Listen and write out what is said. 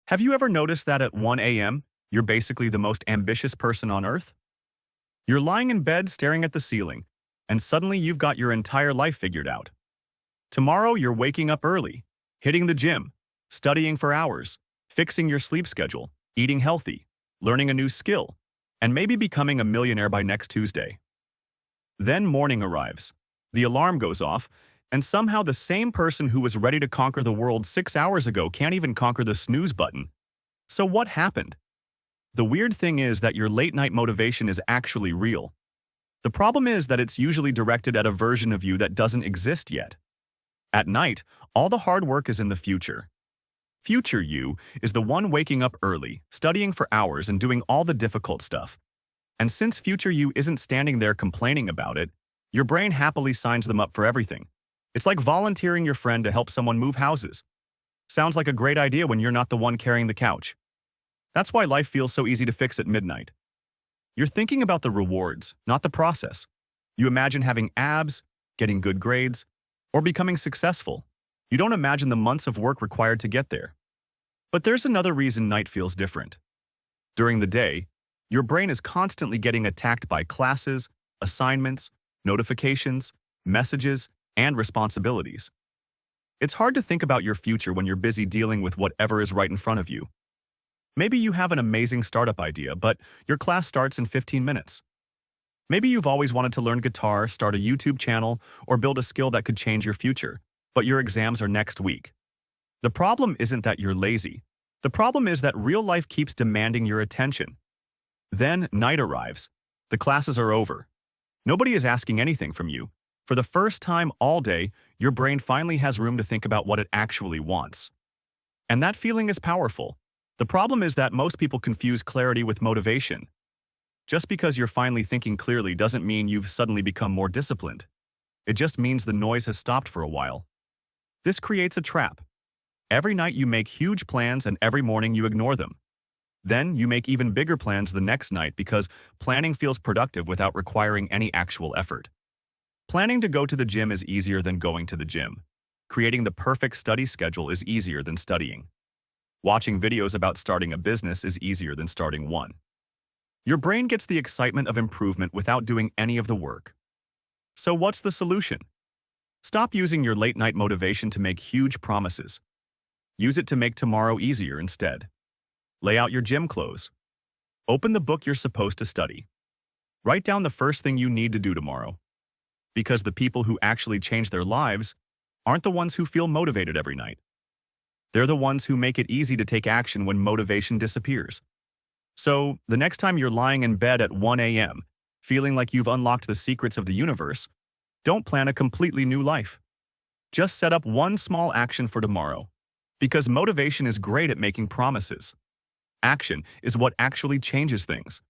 Have you ever noticed that at 1 a.m., you're basically the most ambitious person on Earth? You're lying in bed staring at the ceiling, and suddenly you've got your entire life figured out. Tomorrow, you're waking up early, hitting the gym, studying for hours, fixing your sleep schedule, eating healthy, learning a new skill, and maybe becoming a millionaire by next Tuesday. Then morning arrives. The alarm goes off, and somehow the same person who was ready to conquer the world 6 hours ago can't even conquer the snooze button. So what happened? The weird thing is that your late-night motivation is actually real. The problem is that it's usually directed at a version of you that doesn't exist yet. At night, all the hard work is in the future. Future you is the one waking up early, studying for hours, and doing all the difficult stuff. And since future you isn't standing there complaining about it, your brain happily signs them up for everything. It's like volunteering your friend to help someone move houses. Sounds like a great idea when you're not the one carrying the couch. That's why life feels so easy to fix at midnight. You're thinking about the rewards, not the process. You imagine having abs, getting good grades, or becoming successful. You don't imagine the months of work required to get there. But there's another reason night feels different. During the day, your brain is constantly getting attacked by classes, assignments, notifications, messages, and responsibilities. It's hard to think about your future when you're busy dealing with whatever is right in front of you. Maybe you have an amazing startup idea, but your class starts in 15 minutes. Maybe you've always wanted to learn guitar, start a YouTube channel, or build a skill that could change your future, but your exams are next week. The problem isn't that you're lazy. The problem is that real life keeps demanding your attention. Then night arrives. The classes are over. Nobody is asking anything from you. For the first time all day, your brain finally has room to think about what it actually wants. And that feeling is powerful. The problem is that most people confuse clarity with motivation. Just because you're finally thinking clearly doesn't mean you've suddenly become more disciplined. It just means the noise has stopped for a while. This creates a trap. Every night you make huge plans and every morning you ignore them. Then you make even bigger plans the next night because planning feels productive without requiring any actual effort. Planning to go to the gym is easier than going to the gym. Creating the perfect study schedule is easier than studying. Watching videos about starting a business is easier than starting one. Your brain gets the excitement of improvement without doing any of the work. So what's the solution? Stop using your late-night motivation to make huge promises. Use it to make tomorrow easier instead. Lay out your gym clothes. Open the book you're supposed to study. Write down the first thing you need to do tomorrow. Because the people who actually change their lives aren't the ones who feel motivated every night. They're the ones who make it easy to take action when motivation disappears. So, the next time you're lying in bed at 1 a.m., feeling like you've unlocked the secrets of the universe, don't plan a completely new life. Just set up one small action for tomorrow. Because motivation is great at making promises. Action is what actually changes things.